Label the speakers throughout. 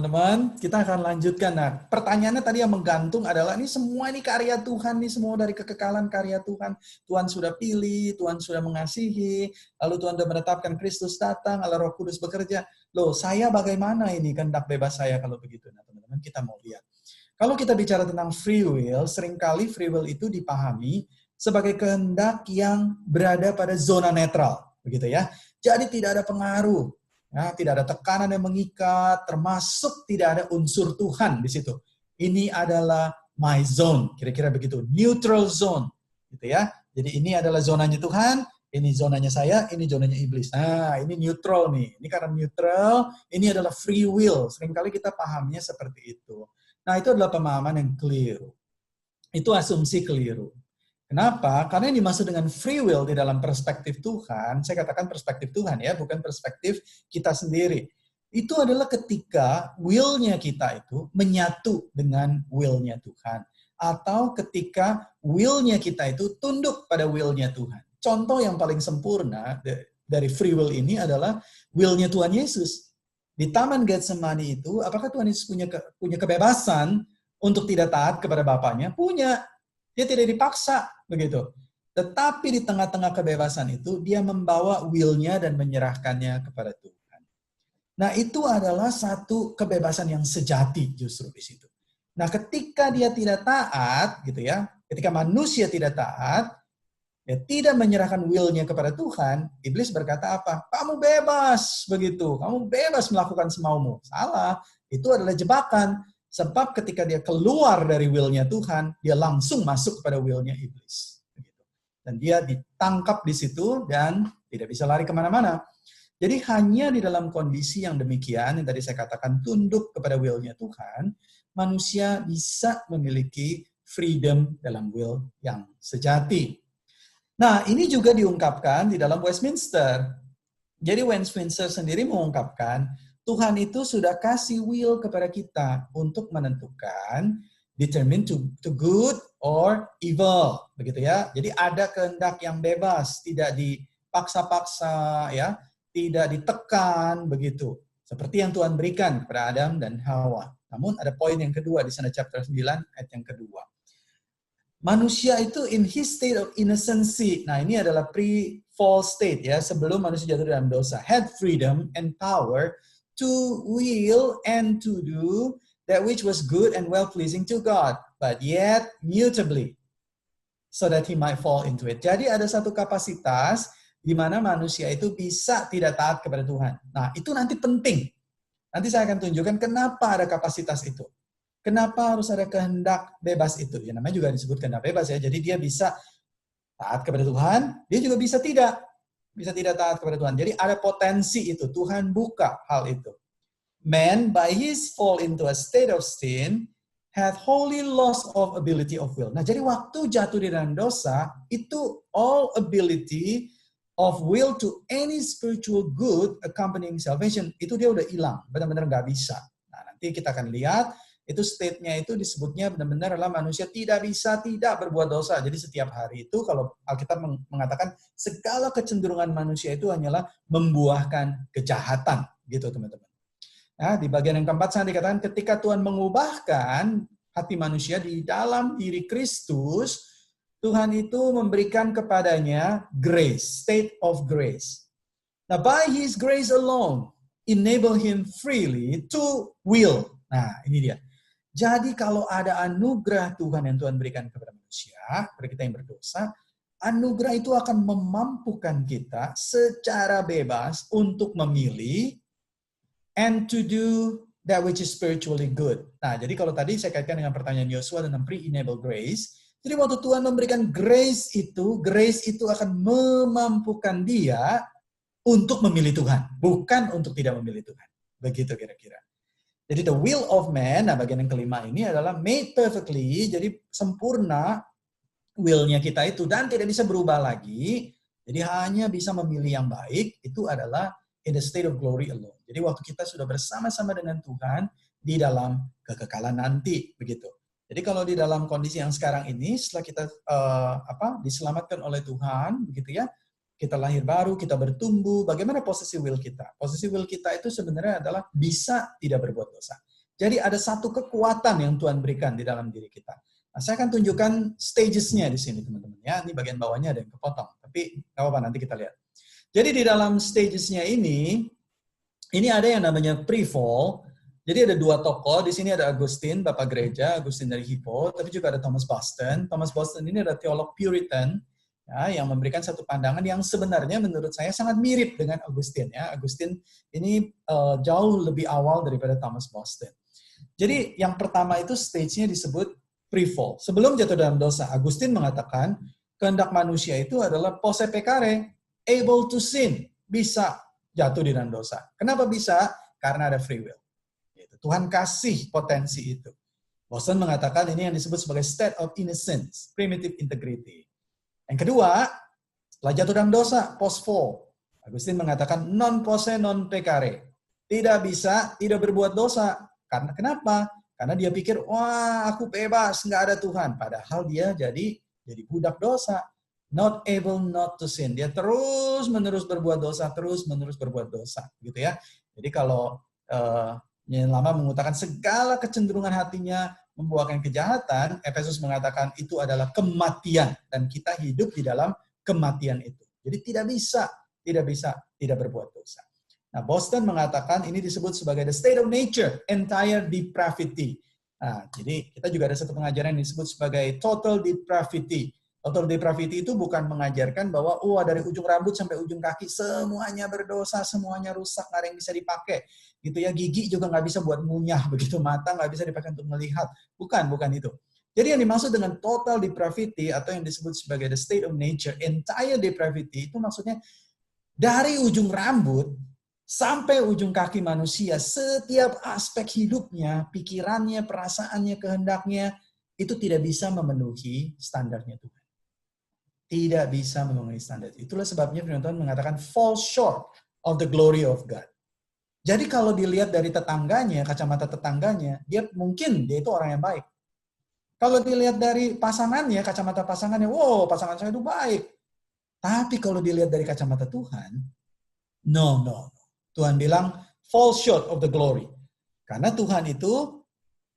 Speaker 1: teman-teman. Kita akan lanjutkan. Nah, pertanyaannya tadi yang menggantung adalah, ini semua ini karya Tuhan, ini semua dari kekekalan karya Tuhan. Tuhan sudah pilih, Tuhan sudah mengasihi, lalu Tuhan sudah menetapkan Kristus datang, Allah Roh Kudus bekerja. Loh, saya bagaimana ini kehendak bebas saya kalau begitu? Nah, teman-teman, kita mau lihat. Kalau kita bicara tentang free will, seringkali free will itu dipahami sebagai kehendak yang berada pada zona netral, begitu ya. Jadi tidak ada pengaruh. Ya, tidak ada tekanan yang mengikat, termasuk tidak ada unsur Tuhan di situ. Ini adalah my zone, kira-kira begitu, neutral zone, gitu ya. Jadi ini adalah zonanya Tuhan, ini zonanya saya, ini zonanya iblis. Nah, ini neutral nih. Ini karena neutral, ini adalah free will. Seringkali kita pahamnya seperti itu. Nah, itu adalah pemahaman yang keliru. Itu asumsi keliru. Kenapa? Karena yang dimaksud dengan free will di dalam perspektif Tuhan, saya katakan perspektif Tuhan ya, bukan perspektif kita sendiri. Itu adalah ketika will-nya kita itu menyatu dengan will-nya Tuhan. Atau ketika will-nya kita itu tunduk pada will-nya Tuhan. Contoh yang paling sempurna dari free will ini adalah will-nya Tuhan Yesus. Di Taman Getsemani itu, apakah Tuhan Yesus punya kebebasan untuk tidak taat kepada Bapaknya? Punya. Dia tidak dipaksa, begitu. Tetapi di tengah-tengah kebebasan itu, dia membawa will-nya dan menyerahkannya kepada Tuhan. Nah, itu adalah satu kebebasan yang sejati justru di situ. Nah, ketika dia tidak taat, gitu ya, ketika manusia tidak taat, dia tidak menyerahkan will-nya kepada Tuhan, iblis berkata apa? Kamu bebas, begitu. Kamu bebas melakukan semaumu. Salah, itu adalah jebakan. Sebab ketika dia keluar dari will-nya Tuhan, dia langsung masuk kepada will-nya iblis. Dan dia ditangkap di situ dan tidak bisa lari kemana-mana. Jadi hanya di dalam kondisi yang demikian, yang tadi saya katakan tunduk kepada will-nya Tuhan, manusia bisa memiliki freedom dalam will yang sejati. Nah, ini juga diungkapkan di dalam Westminster. Jadi Westminster sendiri mengungkapkan, Tuhan itu sudah kasih will kepada kita untuk menentukan determine to good or evil, begitu ya. Jadi ada kehendak yang bebas, tidak dipaksa-paksa, ya, tidak ditekan, begitu. Seperti yang Tuhan berikan kepada Adam dan Hawa. Namun ada poin yang kedua di sana chapter 9 ayat yang kedua. Manusia itu in his state of innocency. Nah, ini adalah pre-fall state ya, sebelum manusia jatuh dalam dosa. Had freedom and power to will and to do that which was good and well-pleasing to God, but yet mutably, so that he might fall into it. Jadi ada satu kapasitas di mana manusia itu bisa tidak taat kepada Tuhan. Nah, itu nanti penting. Nanti saya akan tunjukkan kenapa ada kapasitas itu. Kenapa harus ada kehendak bebas itu? Ya, namanya juga disebut kehendak bebas ya. Jadi dia bisa taat kepada Tuhan, dia juga bisa tidak taat kepada Tuhan. Jadi ada potensi itu. Tuhan buka hal itu. Man, by his fall into a state of sin, had wholly lost of ability of will. Nah, jadi waktu jatuh di dalam dosa, itu all ability of will to any spiritual good accompanying salvation, itu dia udah hilang. Benar-benar nggak bisa. Nah, nanti kita akan lihat, itu state-nya itu disebutnya benar-benar adalah manusia tidak bisa tidak berbuat dosa. Jadi setiap hari itu kalau Alkitab mengatakan segala kecenderungan manusia itu hanyalah membuahkan kejahatan, gitu teman-teman. Nah, di bagian yang keempat saya dikatakan ketika Tuhan mengubahkan hati manusia di dalam diri Kristus, Tuhan itu memberikan kepadanya grace, state of grace. Nah, by His grace alone, enable him freely to will. Nah, ini dia. Jadi kalau ada anugerah Tuhan yang Tuhan berikan kepada manusia, kepada kita yang berdosa, anugerah itu akan memampukan kita secara bebas untuk memilih and to do that which is spiritually good. Nah, jadi kalau tadi saya kaitkan dengan pertanyaan Yosua tentang pre-enabled grace, jadi waktu Tuhan memberikan grace itu akan memampukan dia untuk memilih Tuhan, bukan untuk tidak memilih Tuhan. Begitu kira-kira. Jadi the will of man, nah bagian yang kelima ini adalah made perfectly, jadi sempurna will-nya kita itu dan tidak bisa berubah lagi. Jadi hanya bisa memilih yang baik, itu adalah in the state of glory alone. Jadi waktu kita sudah bersama-sama dengan Tuhan di dalam kekekalan nanti, begitu. Jadi kalau di dalam kondisi yang sekarang ini, setelah kita diselamatkan oleh Tuhan, begitu ya, kita lahir baru, kita bertumbuh, bagaimana posisi will kita? Posisi will kita itu sebenarnya adalah bisa tidak berbuat dosa. Jadi ada satu kekuatan yang Tuhan berikan di dalam diri kita. Nah, saya akan tunjukkan stages-nya di sini, teman-teman. Ya, ini bagian bawahnya ada yang kepotong, tapi nggak apa-apa, nanti kita lihat. Jadi di dalam stages-nya ini ada yang namanya pre-fall. Jadi ada dua tokoh, di sini ada Augustine, Bapak Gereja, Augustine dari Hippo, tapi juga ada Thomas Boston. Thomas Boston ini adalah teolog Puritan, ya, yang memberikan satu pandangan yang sebenarnya menurut saya sangat mirip dengan Augustine. Ya. Augustine ini jauh lebih awal daripada Thomas Boston. Jadi yang pertama itu stage-nya disebut pre-fall. Sebelum jatuh dalam dosa, Augustine mengatakan kehendak manusia itu adalah posse peccare, able to sin, bisa jatuh di dalam dosa. Kenapa bisa? Karena ada free will. Tuhan kasih potensi itu. Boston mengatakan ini yang disebut sebagai state of innocence, primitive integrity. Yang kedua, setelah jatuh dalam dosa, post-fall. Augustine mengatakan non posse non peccare. Tidak bisa, tidak berbuat dosa. Karena kenapa? Karena dia pikir, wah aku bebas, nggak ada Tuhan. Padahal dia jadi budak dosa. Not able not to sin. Dia terus-menerus berbuat dosa, terus-menerus berbuat dosa. Gitu ya. Jadi kalau yang lama mengutakan segala kecenderungan hatinya membuahkan kejahatan, Efesus mengatakan itu adalah kematian. Dan kita hidup di dalam kematian itu. Jadi tidak berbuat dosa. Nah, Boston mengatakan ini disebut sebagai the state of nature, entire depravity. Nah, jadi kita juga ada satu pengajaran yang disebut sebagai total depravity. Total depravity itu bukan mengajarkan bahwa dari ujung rambut sampai ujung kaki semuanya berdosa, semuanya rusak, nggak ada yang bisa dipakai. Gitu ya, gigi juga nggak bisa buat ngunyah, begitu mata nggak bisa dipakai untuk melihat. Bukan itu. Jadi yang dimaksud dengan total depravity atau yang disebut sebagai the state of nature, entire depravity itu maksudnya dari ujung rambut sampai ujung kaki manusia, setiap aspek hidupnya, pikirannya, perasaannya, kehendaknya, itu tidak bisa memenuhi standarnya Tuhan. Tidak bisa memenuhi standar. Itulah sebabnya firman Tuhan mengatakan fall short of the glory of God. Jadi kalau dilihat dari tetangganya, kacamata tetangganya, dia itu orang yang baik. Kalau dilihat dari pasangannya, kacamata pasangannya, wow, pasangan saya itu baik. Tapi kalau dilihat dari kacamata Tuhan, no. Tuhan bilang, fall short of the glory. Karena Tuhan itu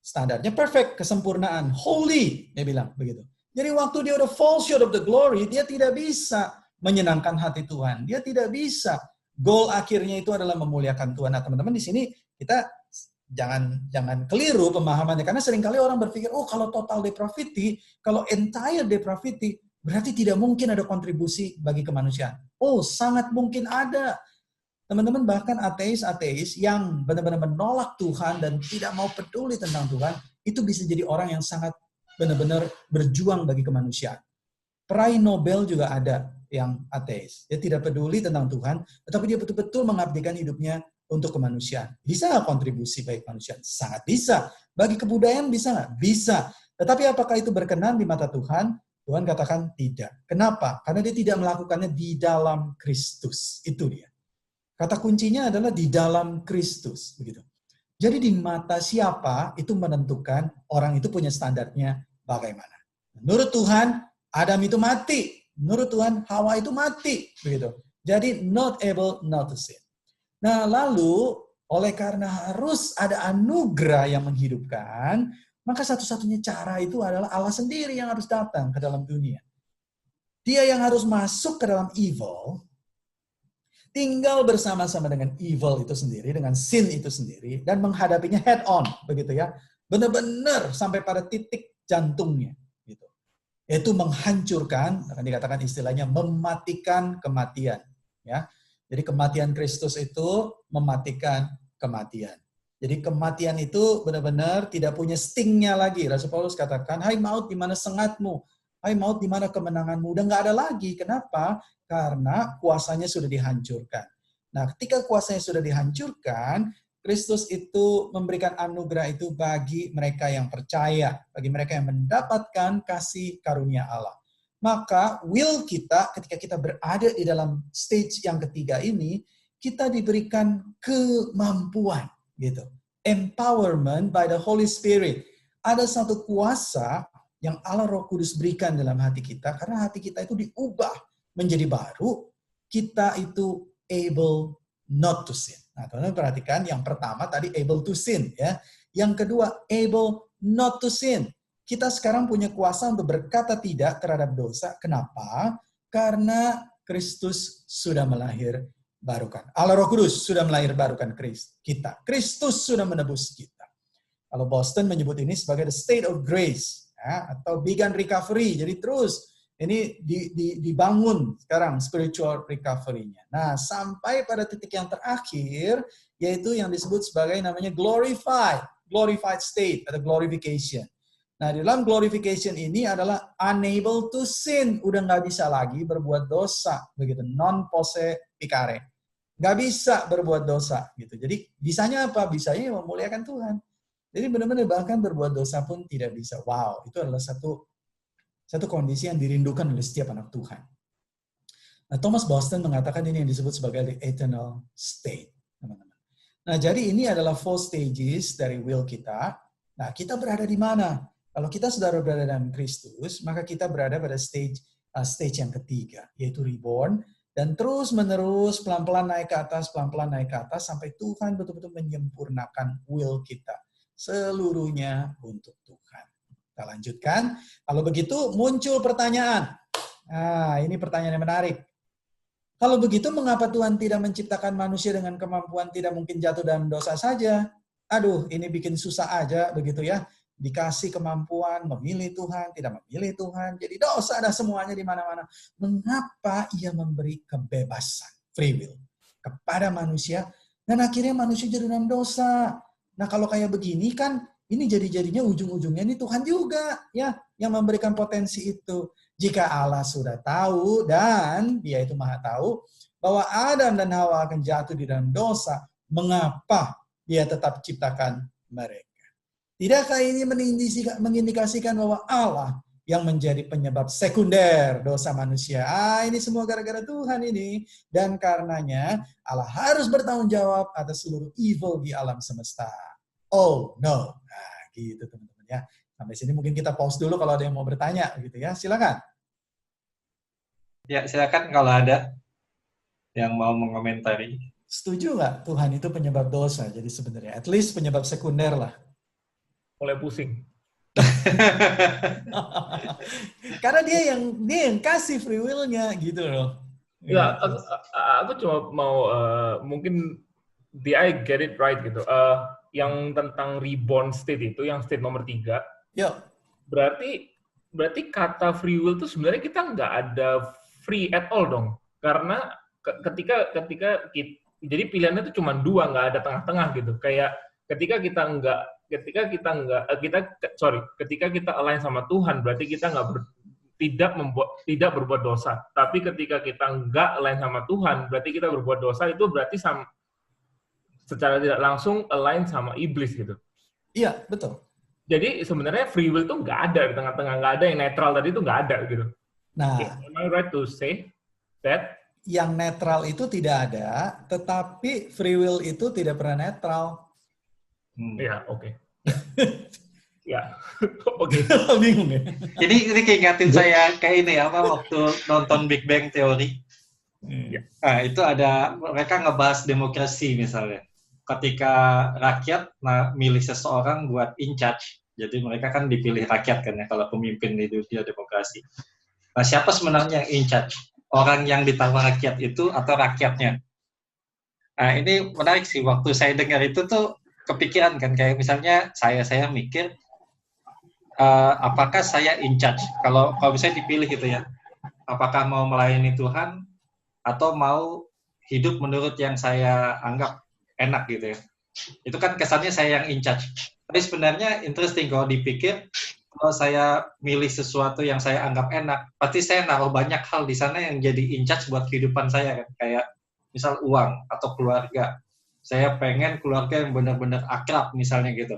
Speaker 1: standarnya perfect, kesempurnaan, holy, dia bilang begitu. Jadi waktu dia udah fall short of the glory, dia tidak bisa menyenangkan hati Tuhan. Dia tidak bisa. Goal akhirnya itu adalah memuliakan Tuhan. Nah, teman-teman di sini kita jangan keliru pemahamannya. Karena seringkali orang berpikir, kalau total depravity, kalau entire depravity, berarti tidak mungkin ada kontribusi bagi kemanusiaan. Sangat mungkin ada. Teman-teman bahkan ateis yang benar-benar menolak Tuhan dan tidak mau peduli tentang Tuhan, itu bisa jadi orang yang sangat benar-benar berjuang bagi kemanusiaan. Peraih Nobel juga ada yang ateis. Dia tidak peduli tentang Tuhan, tetapi dia betul-betul mengabdikan hidupnya untuk kemanusiaan. Bisa nggak kontribusi bagi kemanusiaan? Sangat bisa. Bagi kebudayaan bisa nggak? Bisa. Tetapi apakah itu berkenan di mata Tuhan? Tuhan katakan tidak. Kenapa? Karena dia tidak melakukannya di dalam Kristus. Itu dia. Kata kuncinya adalah di dalam Kristus, begitu. Jadi di mata siapa itu menentukan orang itu punya standarnya bagaimana. Menurut Tuhan, Adam itu mati. Menurut Tuhan, Hawa itu mati, begitu. Jadi not able not to sin. Nah, lalu oleh karena harus ada anugerah yang menghidupkan, maka satu-satunya cara itu adalah Allah sendiri yang harus datang ke dalam dunia. Dia yang harus masuk ke dalam evil, tinggal bersama-sama dengan evil itu sendiri, dengan sin itu sendiri, dan menghadapinya head on, begitu ya. Benar-benar sampai pada titik jantungnya. Gitu. Yaitu menghancurkan, akan dikatakan istilahnya mematikan kematian. Ya. Jadi kematian Kristus itu mematikan kematian. Jadi kematian itu benar-benar tidak punya stingnya lagi. Rasul Paulus katakan, hai maut di mana sengatmu? Hai maut di mana kemenanganmu? Udah nggak ada lagi. Kenapa? Karena kuasanya sudah dihancurkan. Nah, ketika kuasanya sudah dihancurkan, Kristus itu memberikan anugerah itu bagi mereka yang percaya, bagi mereka yang mendapatkan kasih karunia Allah. Maka will kita, ketika kita berada di dalam stage yang ketiga ini, kita diberikan kemampuan, gitu. Empowerment by the Holy Spirit. Ada satu kuasa yang Allah Roh Kudus berikan dalam hati kita, karena hati kita itu diubah menjadi baru, kita itu able not to sin. Nah, teman-teman perhatikan yang pertama tadi able to sin, ya. Yang kedua, able not to sin. Kita sekarang punya kuasa untuk berkata tidak terhadap dosa. Kenapa? Karena Kristus sudah melahirbarukan. Allah Roh Kudus sudah melahirbarukan kita. Kristus sudah menebus kita. Kalau Boston menyebut ini sebagai the state of grace, ya, atau begun recovery. Jadi terus ini dibangun sekarang spiritual recovery-nya. Nah, sampai pada titik yang terakhir, yaitu yang disebut sebagai namanya glorified state atau glorification. Nah, di dalam glorification ini adalah unable to sin, udah nggak bisa lagi berbuat dosa, begitu, non posse picare, nggak bisa berbuat dosa, gitu. Jadi bisanya apa? Bisanya memuliakan Tuhan. Jadi benar-benar bahkan berbuat dosa pun tidak bisa. Wow, itu adalah satu kondisi yang dirindukan oleh setiap anak Tuhan. Nah, Thomas Boston mengatakan ini yang disebut sebagai the eternal state, teman-teman. Nah, jadi ini adalah 4 stages dari will kita. Nah, kita berada di mana? Kalau kita sudah berada dalam Kristus, maka kita berada pada stage yang ketiga, yaitu reborn, dan terus-menerus pelan-pelan naik ke atas, sampai Tuhan betul-betul menyempurnakan will kita. Seluruhnya untuk Tuhan. Kita lanjutkan. Kalau begitu muncul pertanyaan. Nah, ini pertanyaan yang menarik. Kalau begitu mengapa Tuhan tidak menciptakan manusia dengan kemampuan tidak mungkin jatuh dalam dosa saja? Aduh, ini bikin susah aja begitu ya. Dikasih kemampuan memilih Tuhan, tidak memilih Tuhan. Jadi dosa ada semuanya di mana-mana. Mengapa ia memberi kebebasan, free will, kepada manusia, dan akhirnya manusia jadi dalam dosa? Nah, kalau kayak begini kan, ini jadinya ujung-ujungnya ini Tuhan juga ya yang memberikan potensi itu. Jika Allah sudah tahu dan Dia itu Maha tahu bahwa Adam dan Hawa akan jatuh di dalam dosa, mengapa Dia tetap ciptakan mereka? Tidakkah ini mengindikasikan bahwa Allah yang menjadi penyebab sekunder dosa manusia? Ini semua gara-gara Tuhan ini. Dan karenanya Allah harus bertanggung jawab atas seluruh evil di alam semesta. Oh no. Nah, gitu teman-teman ya. Sampai sini mungkin kita pause dulu kalau ada yang mau bertanya gitu ya. Silakan.
Speaker 2: Ya, silakan kalau ada yang mau mengomentari.
Speaker 1: Setuju nggak Tuhan itu penyebab dosa? Jadi sebenarnya at least penyebab sekunder lah.
Speaker 3: Mulai pusing.
Speaker 1: Karena dia yang kasih free will-nya gitu loh.
Speaker 3: Ya, aku cuma mau mungkin I get it right gitu. Yang tentang reborn state itu, yang state nomor 3.
Speaker 1: Yuk.
Speaker 3: Berarti kata free will itu sebenarnya kita nggak ada free at all dong. Karena ketika jadi pilihannya itu cuma 2, nggak ada tengah-tengah gitu. Kayak ketika kita align sama Tuhan, berarti kita tidak berbuat dosa. Tapi ketika kita nggak align sama Tuhan, berarti kita berbuat dosa, itu berarti secara tidak langsung align sama iblis gitu.
Speaker 1: Iya, betul.
Speaker 3: Jadi sebenarnya free will itu nggak ada di tengah-tengah, nggak ada yang netral tadi itu nggak ada gitu.
Speaker 1: Nah,
Speaker 3: am I right to say that?
Speaker 1: Yang netral itu tidak ada, tetapi free will itu tidak pernah netral.
Speaker 3: Ya, oke. Ya, oke.
Speaker 1: Bingung ya?
Speaker 2: Ini kayak ingatin saya kayak ini waktu nonton Big Bang Theory. Nah, itu ada mereka ngebahas demokrasi misalnya. Ketika rakyat milih seseorang buat in charge, jadi mereka kan dipilih rakyat kan ya kalau pemimpin di dunia demokrasi. Nah, siapa sebenarnya yang in charge? Orang yang ditawar rakyat itu atau rakyatnya? Nah, ini menarik sih. Waktu saya dengar itu tuh kepikiran kan, kayak misalnya saya mikir, apakah saya in charge? Kalau bisa dipilih gitu ya, apakah mau melayani Tuhan atau mau hidup menurut yang saya anggap enak gitu ya. Itu kan kesannya saya yang in charge. Tapi sebenarnya interesting kalau dipikir, kalau saya milih sesuatu yang saya anggap enak, pasti saya naruh banyak hal di sana yang jadi in charge buat kehidupan saya kan. Kayak misal uang atau keluarga. Saya pengen keluarga yang benar-benar akrab misalnya gitu.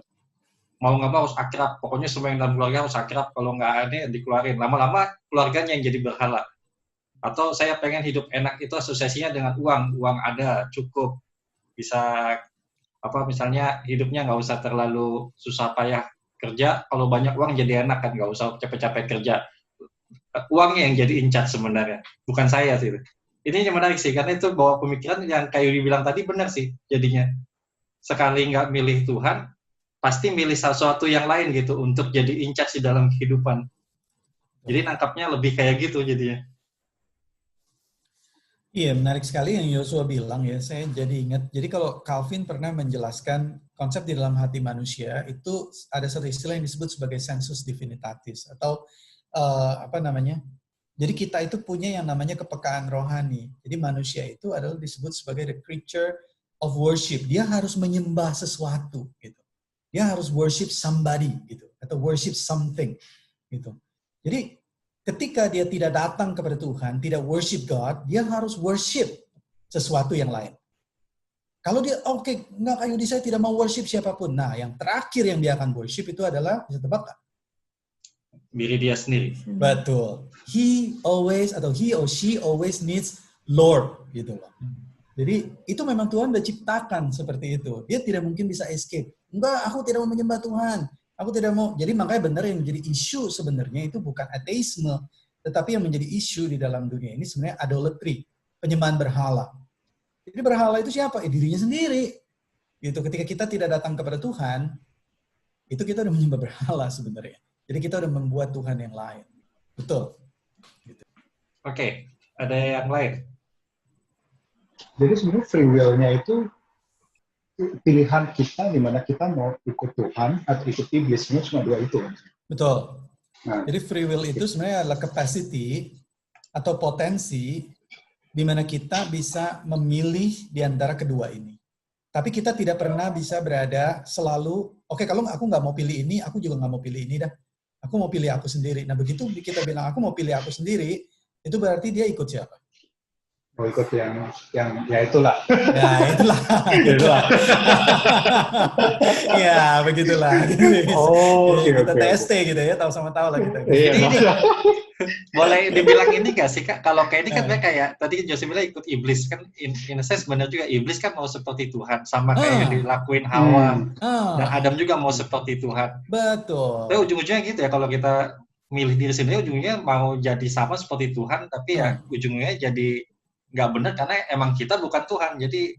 Speaker 2: Mau nggak mau harus akrab. Pokoknya semua yang dalam keluarga harus akrab. Kalau nggak ada dikeluarin. Lama-lama keluarganya yang jadi berhala. Atau saya pengen hidup enak itu asosiasinya dengan uang. Uang ada, cukup. Bisa misalnya hidupnya nggak usah terlalu susah payah kerja, kalau banyak uang jadi enak kan, nggak usah capek-capek kerja. Uangnya yang jadi in charge sebenarnya, bukan saya sih. Ini yang menarik sih, karena itu bawa pemikiran yang kayak dibilang tadi benar sih jadinya. Sekali nggak milih Tuhan, pasti milih sesuatu yang lain gitu untuk jadi in charge di dalam kehidupan. Jadi nangkapnya lebih kayak gitu jadinya.
Speaker 1: Iya, menarik sekali yang Yosua bilang ya. Saya jadi ingat. Jadi kalau Calvin pernah menjelaskan konsep di dalam hati manusia itu ada satu istilah yang disebut sebagai sensus divinitatis atau apa namanya? Jadi kita itu punya yang namanya kepekaan rohani. Jadi manusia itu adalah disebut sebagai the creature of worship. Dia harus menyembah sesuatu gitu. Dia harus worship somebody gitu atau worship something gitu. Jadi ketika dia tidak datang kepada Tuhan, tidak worship God, dia harus worship sesuatu yang lain. Kalau dia enggak kayu di saya tidak mau worship siapapun. Nah, yang terakhir yang dia akan worship itu adalah, bisa tebak kan?
Speaker 2: Diri dia sendiri.
Speaker 1: Betul. He or she always needs Lord gitu loh. Jadi itu memang Tuhan udah ciptakan seperti itu. Dia tidak mungkin bisa escape. Enggak, aku tidak mau menyembah Tuhan. Aku tidak mau. Jadi makanya benar yang menjadi isu sebenarnya itu bukan ateisme, tetapi yang menjadi isu di dalam dunia ini sebenarnya idolatry, penyembahan berhala. Jadi berhala itu siapa? Dirinya sendiri. Gitu. Ketika kita tidak datang kepada Tuhan, itu kita udah menyembah berhala sebenarnya. Jadi kita udah membuat Tuhan yang lain. Betul. Gitu.
Speaker 2: Oke, ada yang lain?
Speaker 4: Jadi sebenarnya free will-nya itu pilihan kita di mana kita mau ikut Tuhan atau ikut iblis, sebenarnya cuma dua itu.
Speaker 1: Betul.
Speaker 4: Nah,
Speaker 1: jadi free will itu sebenarnya adalah capacity atau potensi di mana kita bisa memilih di antara kedua ini. Tapi kita tidak pernah bisa berada selalu, kalau aku nggak mau pilih ini, aku juga nggak mau pilih ini dah. Aku mau pilih aku sendiri. Nah begitu kita bilang aku mau pilih aku sendiri, itu berarti dia ikut siapa?
Speaker 4: mau ikut yang ya itulah.
Speaker 1: Ya itulah. Ya begitulah. Kita TST gitu ya, tahu sama tahu lah kita.
Speaker 2: Ini boleh dibilang ini nggak sih Kak? Kalau kayak ini kan kayak tadi Jose bilang ikut iblis kan, in a sense benar juga, iblis kan mau seperti Tuhan sama kayak yang dilakuin Hawa dan Adam juga mau seperti Tuhan.
Speaker 1: Betul.
Speaker 2: Tapi ujung-ujungnya gitu ya, kalau kita milih diri sendiri ujungnya mau jadi sama seperti Tuhan, tapi ya ujungnya jadi nggak benar karena emang kita bukan Tuhan, jadi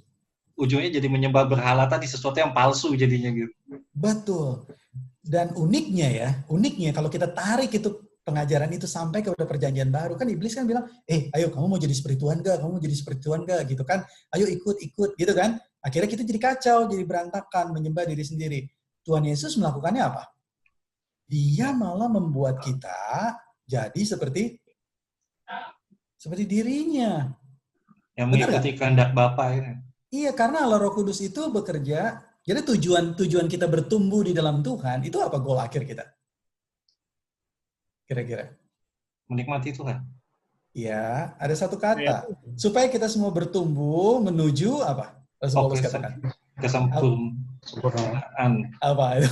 Speaker 2: ujungnya jadi menyembah berhala tadi, sesuatu yang palsu jadinya gitu.
Speaker 1: Betul. Dan uniknya kalau kita tarik itu pengajaran itu sampai ke perjanjian baru, kan iblis kan bilang, ayo kamu mau jadi seperti Tuhan gak? Kamu mau jadi seperti Tuhan gak? Gitu kan, ayo ikut gitu kan. Akhirnya kita jadi kacau, jadi berantakan, menyembah diri sendiri. Tuhan Yesus melakukannya apa? Dia malah membuat kita jadi seperti dirinya.
Speaker 2: Yang mengikuti kehendak Bapa ini.
Speaker 1: Iya, karena Allah Roh Kudus itu bekerja. Jadi tujuan kita bertumbuh di dalam Tuhan itu apa goal akhir kita? Kira-kira?
Speaker 2: Menikmati Tuhan.
Speaker 1: Iya, ada satu kata. Supaya kita semua bertumbuh menuju apa? Paulus katakan.
Speaker 2: Kesempurnaan.
Speaker 1: Apa itu?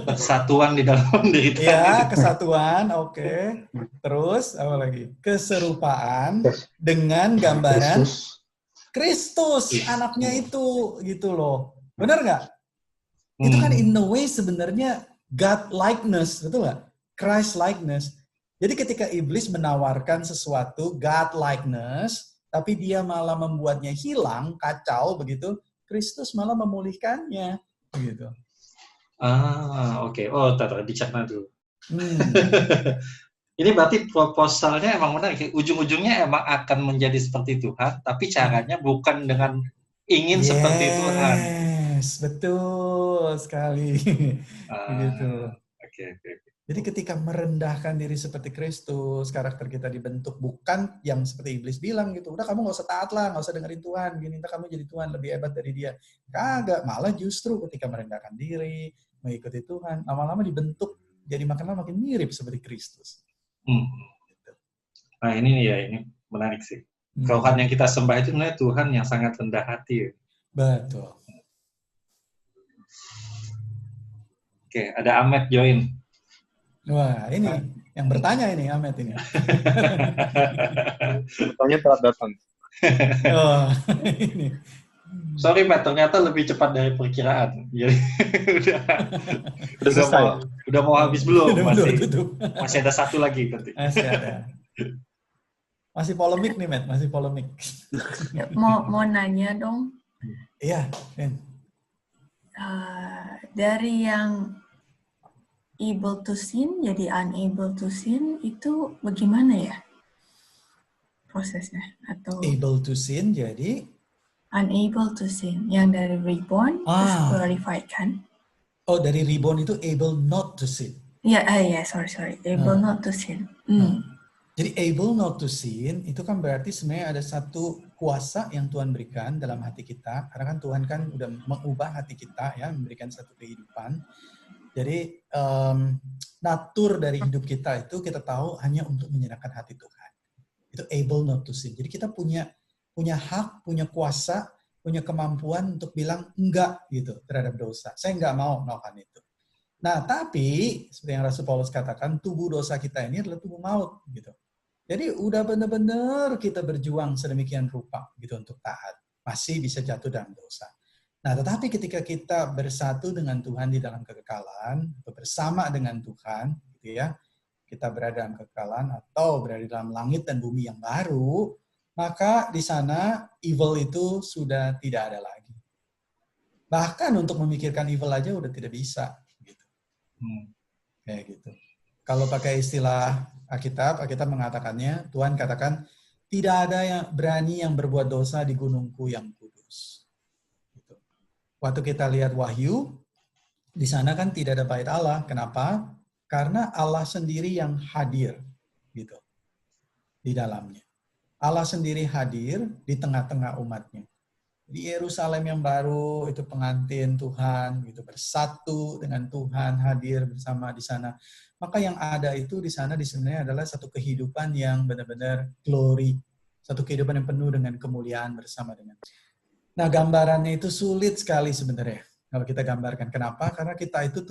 Speaker 2: Persatuan di dalam diri kita.
Speaker 1: Iya, kesatuan, oke. Terus apa lagi? Keserupaan dengan gambaran Kristus, anaknya itu, gitu loh. Benar nggak? Itu kan in a way sebenarnya God likeness, betul nggak? Christ likeness. Jadi ketika iblis menawarkan sesuatu God likeness, tapi dia malah membuatnya hilang, kacau begitu, Kristus malah memulihkannya, begitu.
Speaker 2: Oke. Oh, dicerna dulu. Ini berarti proposalnya emang menarik. Ujung-ujungnya emang akan menjadi seperti Tuhan, tapi caranya bukan dengan ingin seperti Tuhan.
Speaker 1: Yes, betul sekali. Begitu.
Speaker 2: Oke.
Speaker 1: Jadi ketika merendahkan diri seperti Kristus, karakter kita dibentuk bukan yang seperti iblis bilang gitu. Udah kamu nggak usah taat lah, nggak usah dengerin Tuhan. Gini, entah kamu jadi Tuhan lebih hebat dari dia. Kagak, malah justru ketika merendahkan diri, mengikuti Tuhan, lama-lama dibentuk jadi makin lama makin mirip seperti Kristus.
Speaker 2: Nah ini menarik sih. Tuhan yang kita sembah itu sebenarnya Tuhan yang sangat rendah hati.
Speaker 1: Betul.
Speaker 2: Oke, ada Ahmed join.
Speaker 1: Wah, ini yang bertanya ini Ahmed ini.
Speaker 5: Bertanya telat datang.
Speaker 1: Oh, ini.
Speaker 2: Sorry, Matt, ternyata lebih cepat dari perkiraan. Jadi udah mau habis belum? Masih ada satu lagi nanti.
Speaker 1: Masih ada. Masih polemik nih, Matt, masih polemik.
Speaker 6: Mau nanya dong.
Speaker 1: Iya,
Speaker 5: Dari yang able to sin jadi unable to sin itu bagaimana ya prosesnya? Atau
Speaker 1: Able to sin jadi
Speaker 5: unable to sin yang dari reborn terus glorified kan?
Speaker 1: Oh, dari reborn itu able not to sin.
Speaker 5: Ya, sorry. Able not to sin.
Speaker 1: Jadi able not to sin itu kan berarti sebenarnya ada satu kuasa yang Tuhan berikan dalam hati kita. Karena kan Tuhan kan udah mengubah hati kita ya, memberikan satu kehidupan. Jadi natur dari hidup kita itu kita tahu hanya untuk menyenangkan hati Tuhan. Itu able not to sin. Jadi kita punya hak, punya kuasa, punya kemampuan untuk bilang enggak gitu terhadap dosa. Saya enggak mau melakukan itu. Nah, tapi seperti yang Rasul Paulus katakan, tubuh dosa kita ini adalah tubuh maut gitu. Jadi udah benar-benar kita berjuang sedemikian rupa gitu untuk taat. Masih bisa jatuh dalam dosa. Nah, tetapi ketika kita bersatu dengan Tuhan di dalam kekekalan, atau bersama dengan Tuhan, gitu ya, kita berada dalam kekekalan atau berada dalam langit dan bumi yang baru, maka di sana evil itu sudah tidak ada lagi. Bahkan untuk memikirkan evil aja udah tidak bisa. Gitu. Kayak gitu. Kalau pakai istilah Alkitab mengatakannya, Tuhan katakan, tidak ada yang berani yang berbuat dosa di gunungku yang kudus. Gitu. Waktu kita lihat Wahyu, di sana kan tidak ada bait Allah. Kenapa? Karena Allah sendiri yang hadir gitu di dalamnya. Allah sendiri hadir di tengah-tengah umatnya. Di Yerusalem yang baru, itu pengantin Tuhan, gitu, bersatu dengan Tuhan, hadir bersama di sana. Maka yang ada itu di sana sebenarnya adalah satu kehidupan yang benar-benar glory. Satu kehidupan yang penuh dengan kemuliaan bersama dengan. Nah, gambarannya itu sulit sekali sebenarnya. Kalau kita gambarkan. Kenapa? Karena kita itu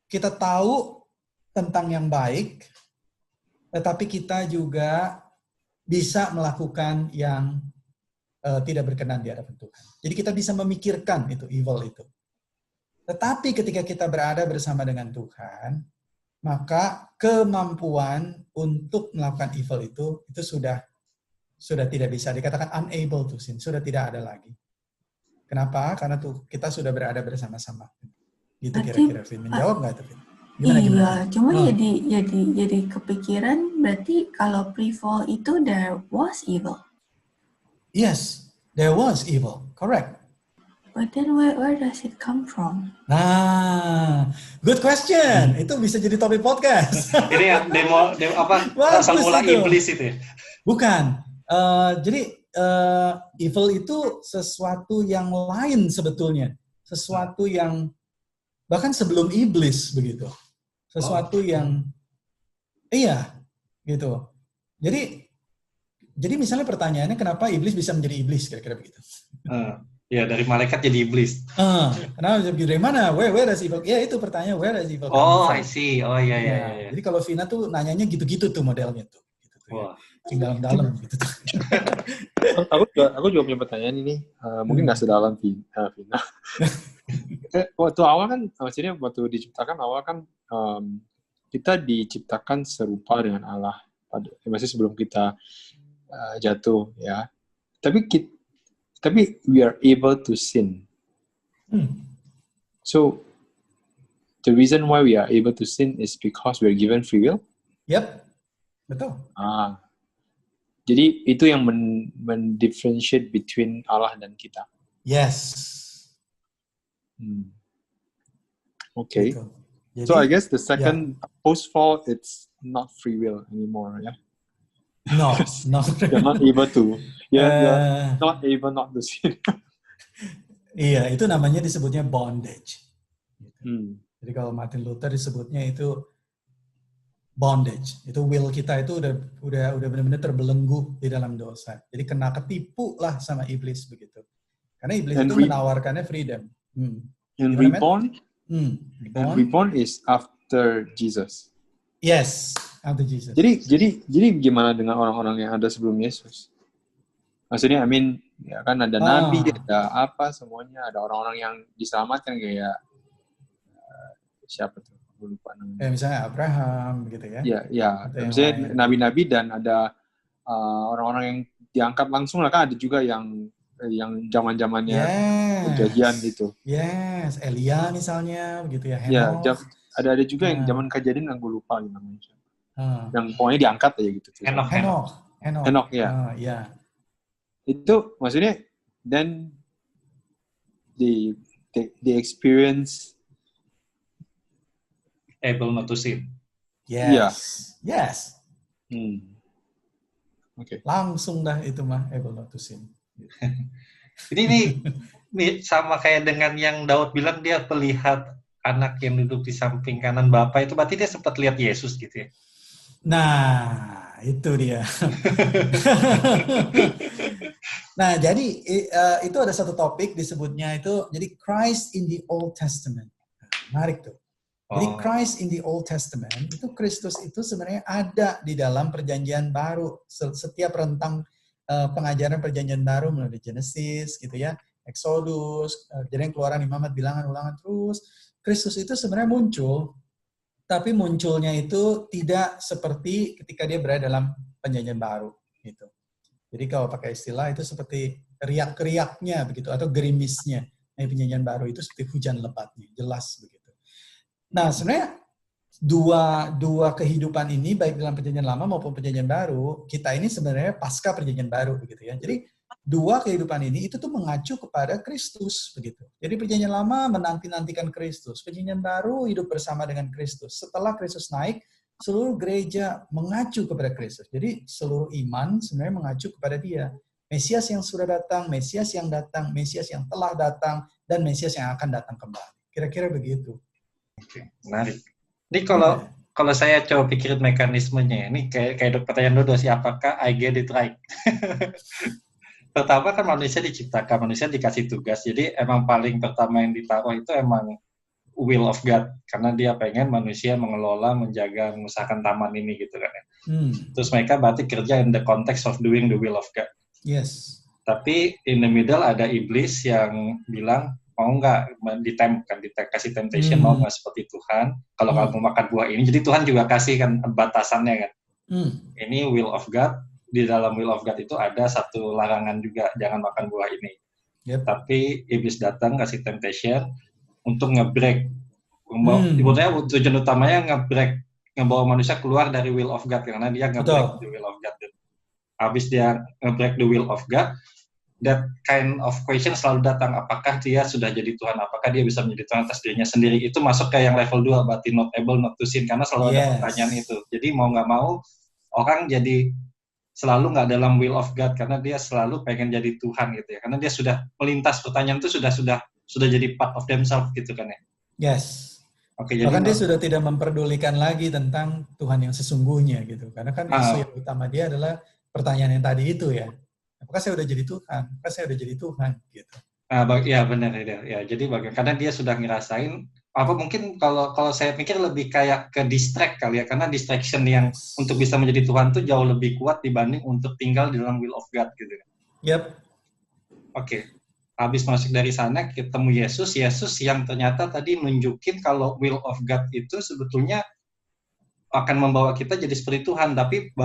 Speaker 1: kita tahu tentang yang baik, tetapi kita juga bisa melakukan yang tidak berkenan di hadapan Tuhan. Jadi kita bisa memikirkan itu, evil itu. Tetapi ketika kita berada bersama dengan Tuhan, maka kemampuan untuk melakukan evil itu sudah tidak bisa dikatakan unable to sin, sudah tidak ada lagi. Kenapa? Karena kita sudah berada bersama-sama. Gitu kira-kira, Vin. Menjawab nggak itu, Vin? Gimana?
Speaker 5: Cuma jadi kepikiran berarti kalau pre-fall itu there was evil.
Speaker 1: Yes, there was evil, correct.
Speaker 5: But then where does it come from?
Speaker 1: Nah, good question. Itu bisa jadi topik podcast.
Speaker 2: Ini yang demo apa? Asal mula iblis itu.
Speaker 1: Bukan. Jadi evil itu sesuatu yang lain sebetulnya, sesuatu yang bahkan sebelum iblis begitu. Sesuatu yang gitu. Jadi misalnya pertanyaannya kenapa iblis bisa menjadi iblis kira-kira begitu.
Speaker 2: Ya dari malaikat jadi iblis.
Speaker 1: Kenapa dari mana? Where does evil? Ya itu pertanyaan where does evil come from?
Speaker 2: I see. Oh iya.
Speaker 1: Jadi kalau Vina tuh nanyanya gitu-gitu tuh modelnya tuh. Gitu tuh ya. Dalam gitu tuh.
Speaker 6: Aku juga punya pertanyaan ini. Mungkin nggak sedalam Vina. Waktu awal kan, maksudnya waktu diciptakan awal kan kita diciptakan serupa dengan Allah. Masih sebelum kita jatuh ya. Tapi we are able to sin. So the reason why we are able to sin is because we are given free will.
Speaker 1: Yep, betul.
Speaker 6: Jadi itu yang mendifferentiate between Allah dan kita.
Speaker 1: Yes.
Speaker 6: Okay. Jadi, so I guess the second post-fall, it's not free will anymore, yeah?
Speaker 1: No.
Speaker 6: You're not able to. You're not able not to sin.
Speaker 1: Iya, itu namanya disebutnya bondage. Jadi kalau Martin Luther disebutnya itu bondage. Itu will kita itu udah benar-benar terbelenggu di dalam dosa. Jadi kena ketipu lah sama iblis begitu. Karena iblis itu menawarkannya freedom.
Speaker 6: And reborn is after Jesus.
Speaker 1: Yes, after Jesus.
Speaker 6: Jadi gimana dengan orang-orang yang ada sebelum Yesus? Maksudnya, ya kan ada nabi, ada apa semuanya, ada orang-orang yang diselamatkan kayak siapa tuh? Aku lupa namanya.
Speaker 1: Misalnya Abraham gitu ya.
Speaker 6: Iya. Misalnya nabi-nabi dan ada orang-orang yang diangkat langsung lah kan, ada juga yang yang zaman-zamannya
Speaker 1: Yes.
Speaker 6: Perjanjian gitu.
Speaker 1: Yes, Elia misalnya, begitu ya,
Speaker 6: Ya,
Speaker 1: Henokh.
Speaker 6: ada juga yang
Speaker 1: Nah.
Speaker 6: zaman Kejadian yang gue lupa namanya.
Speaker 1: Ah.
Speaker 6: Yang pokoknya diangkat aja gitu.
Speaker 1: Henokh,
Speaker 6: ya.
Speaker 1: ya.
Speaker 6: Itu maksudnya then the experience
Speaker 2: able not to sin.
Speaker 1: Yes.
Speaker 6: Oke.
Speaker 1: Langsung dah itu mah able not to sin.
Speaker 2: Ini sama kayak dengan yang Daud bilang dia melihat anak yang duduk di samping kanan Bapa, itu berarti dia sempat lihat Yesus gitu ya.
Speaker 1: Nah, itu dia. Nah, jadi itu ada satu topik disebutnya itu, jadi Christ in the Old Testament. Menarik tuh. Jadi Christ in the Old Testament, itu Kristus itu sebenarnya ada di dalam perjanjian baru. Setiap rentang pengajaran perjanjian baru mulai dari Genesis gitu ya, Exodus, jadi yang Keluaran, Imamat, Bilangan, Ulangan, terus Kristus itu sebenarnya muncul, tapi munculnya itu tidak seperti ketika dia berada dalam perjanjian baru gitu. Jadi kalau pakai istilah itu seperti riak-riaknya begitu atau gerimisnya. Nah, perjanjian baru itu seperti hujan lebatnya, jelas begitu. Nah, sebenarnya dua kehidupan ini baik dalam perjanjian lama maupun perjanjian baru, kita ini sebenarnya pasca perjanjian baru begitu ya. Jadi dua kehidupan ini itu tuh mengacu kepada Kristus begitu. Jadi perjanjian lama menanti-nantikan Kristus, perjanjian baru hidup bersama dengan Kristus. Setelah Kristus naik, seluruh gereja mengacu kepada Kristus. Jadi seluruh iman sebenarnya mengacu kepada Dia. Mesias yang sudah datang, Mesias yang datang, Mesias yang telah datang, dan Mesias yang akan datang kembali. Kira-kira begitu.
Speaker 2: Oke, menarik. Ini kalau saya coba pikirin mekanismenya, ini kayak pertanyaan Dodo sih, apakah I get it right? Pertama kan manusia diciptakan, manusia dikasih tugas, jadi emang paling pertama yang ditaruh itu emang will of God, karena dia pengen manusia mengelola, menjaga, mengusahakan taman ini gitu kan ya. Terus mereka berarti kerja in the context of doing the will of God.
Speaker 1: Yes.
Speaker 2: Tapi in the middle ada iblis yang bilang, mau nggak dikasih temptation, mau nggak seperti Tuhan, kalau kamu makan buah ini, jadi Tuhan juga kasih kan batasannya kan. Ini will of God, di dalam will of God itu ada satu larangan juga, jangan makan buah ini.
Speaker 1: Yep.
Speaker 2: Tapi iblis datang kasih temptation untuk nge-break. Sebenarnya tujuan utamanya ngebawa manusia keluar dari will of God, karena dia nge-break the will of God. Habis dia nge-break the will of God, that kind of question selalu datang, apakah dia sudah jadi Tuhan, apakah dia bisa menjadi Tuhan atas dirinya sendiri. Itu masuk ke yang level 2, berarti not able, not to sin, karena selalu ada pertanyaan itu. Jadi mau nggak mau, orang jadi selalu nggak dalam will of God, karena dia selalu pengen jadi Tuhan gitu ya, karena dia sudah melintas pertanyaan itu sudah jadi part of themselves gitu kan ya.
Speaker 1: Yes.
Speaker 2: Oke,
Speaker 1: bahkan dia sudah tidak memperdulikan lagi tentang Tuhan yang sesungguhnya gitu, karena kan isu yang utama dia adalah pertanyaan yang tadi itu ya, apakah saya udah jadi Tuhan, apakah saya udah jadi Tuhan gitu.
Speaker 2: Ya benar ya. Jadi karena dia sudah ngerasain apa, mungkin kalau saya pikir lebih kayak ke distract kali ya, karena distraction yang untuk bisa menjadi Tuhan tuh jauh lebih kuat dibanding untuk tinggal di dalam will of God gitu.
Speaker 1: Yep.
Speaker 2: Oke. Habis masuk dari sana ketemu Yesus yang ternyata tadi nunjukin kalau will of God itu sebetulnya akan membawa kita jadi seperti Tuhan, tapi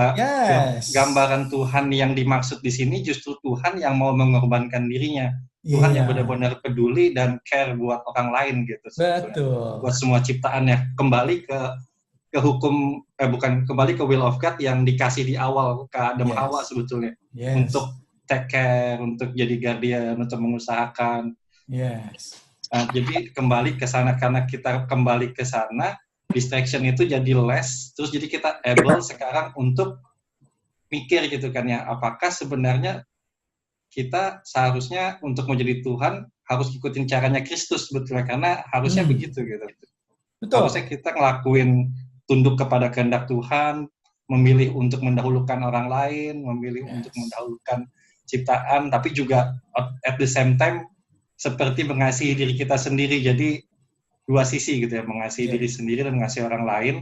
Speaker 2: gambaran Tuhan yang dimaksud di sini justru Tuhan yang mau mengorbankan dirinya. Tuhan yang benar-benar peduli dan care buat orang lain gitu.
Speaker 1: Betul.
Speaker 2: Buat semua ciptaannya. Kembali ke hukum, kembali ke will of God yang dikasih di awal ke Adam Hawa sebetulnya. Untuk take care, untuk jadi guardian, untuk mengusahakan. Jadi kembali ke sana, karena kita kembali ke sana, distraction itu jadi less, terus jadi kita able sekarang untuk mikir gitu kan ya, apakah sebenarnya kita seharusnya untuk menjadi Tuhan harus ikutin caranya Kristus sebetulnya, karena harusnya begitu gitu. Betul. Harusnya kita ngelakuin tunduk kepada kehendak Tuhan, memilih untuk mendahulukan orang lain, memilih untuk mendahulukan ciptaan, tapi juga at the same time seperti mengasihi diri kita sendiri. Jadi dua sisi gitu ya, mengasihi diri sendiri dan mengasihi orang lain.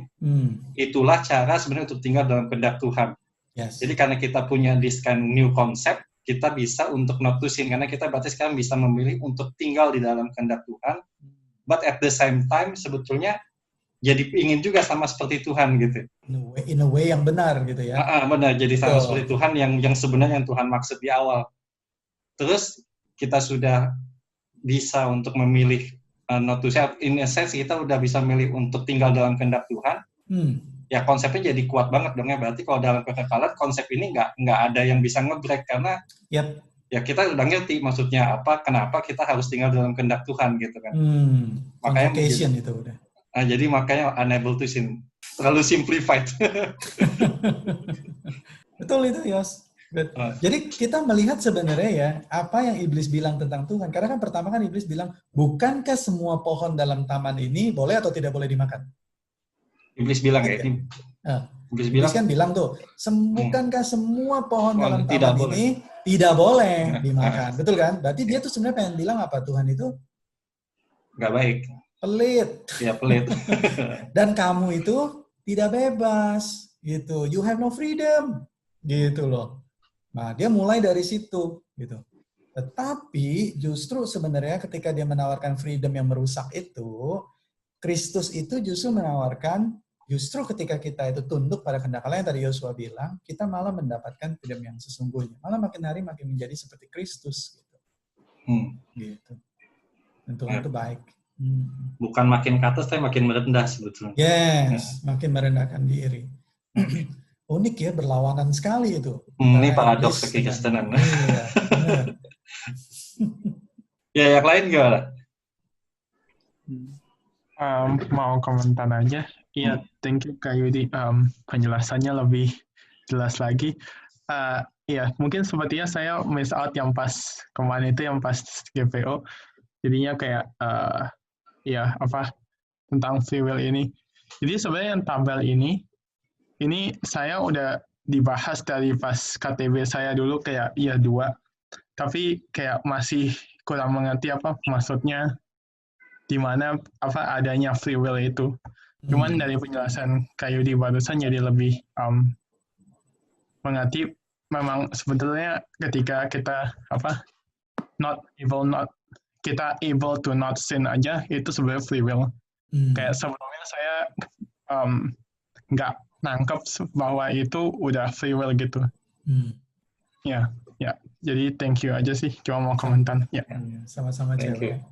Speaker 2: Itulah cara sebenarnya untuk tinggal dalam kehendak Tuhan. Jadi karena kita punya this kind of new concept, kita bisa untuk not to sin, karena kita berarti sekarang bisa memilih untuk tinggal di dalam kehendak Tuhan, but at the same time sebetulnya jadi ingin juga sama seperti Tuhan gitu.
Speaker 1: In a way yang benar gitu ya.
Speaker 2: Benar, jadi sama seperti Tuhan yang sebenarnya yang Tuhan maksud di awal. terus kita sudah bisa untuk memilih not to self, in a sense kita udah bisa milih untuk tinggal dalam kehendak Tuhan, ya konsepnya jadi kuat banget dong ya. Berarti kalau dalam kekekalan konsep ini nggak ada yang bisa nge-break, karena ya kita udah ngerti maksudnya apa, kenapa kita harus tinggal dalam kehendak Tuhan gitu kan. Makanya
Speaker 1: itu udah.
Speaker 2: Nah, jadi makanya unable to sin, terlalu simplified.
Speaker 1: Betul itu, Yos. Jadi kita melihat sebenarnya ya, apa yang iblis bilang tentang Tuhan. Karena kan pertama kan iblis bilang, bukankah semua pohon dalam taman ini boleh atau tidak boleh dimakan?
Speaker 2: Iblis bilang
Speaker 1: Iblis kan bilang tuh, bukankah semua pohon dalam taman ini tidak boleh dimakan? Betul kan? Berarti dia tuh sebenarnya pengen bilang apa? Tuhan itu
Speaker 2: nggak baik.
Speaker 1: Pelit.
Speaker 2: Ya, pelit.
Speaker 1: Dan kamu itu tidak bebas, gitu. You have no freedom, gitu loh. Nah, dia mulai dari situ, gitu. Tetapi justru sebenarnya ketika dia menawarkan freedom yang merusak itu, Kristus itu justru menawarkan, justru ketika kita itu tunduk pada kehendak Allah yang tadi Yosua bilang, kita malah mendapatkan freedom yang sesungguhnya. Malah makin hari makin menjadi seperti Kristus, gitu. Gitu. Dan Tuhan itu baik.
Speaker 2: Bukan makin ke atas, tapi makin merendah sebetulnya.
Speaker 1: Yes, makin merendahkan diri. Unik ya, berlawanan sekali itu.
Speaker 2: Ini paradoks kekristenan.
Speaker 1: Iya, benar.
Speaker 2: Ya, yang lain gimana?
Speaker 7: Mau komentar aja. Iya, thank you Kak Yudi. Penjelasannya lebih jelas lagi. Iya, mungkin sepertinya saya miss out yang pas kemarin itu, yang pas GPO. Jadinya kayak tentang free will ini. Jadi sebenarnya yang tabel ini saya udah dibahas dari pas KTB saya dulu kayak 2, tapi kayak masih kurang mengerti apa maksudnya, di mana adanya free will itu. Cuman dari penjelasan Kak Yudi barusan jadi lebih mengerti, memang sebetulnya ketika kita kita able to not sin aja, itu sebenarnya free will. Kayak sebelumnya saya nggak nangkep bahwa itu udah free will gitu. Ya. Jadi thank you aja sih, cuma mau komentar. Ya.
Speaker 1: Sama-sama cewek.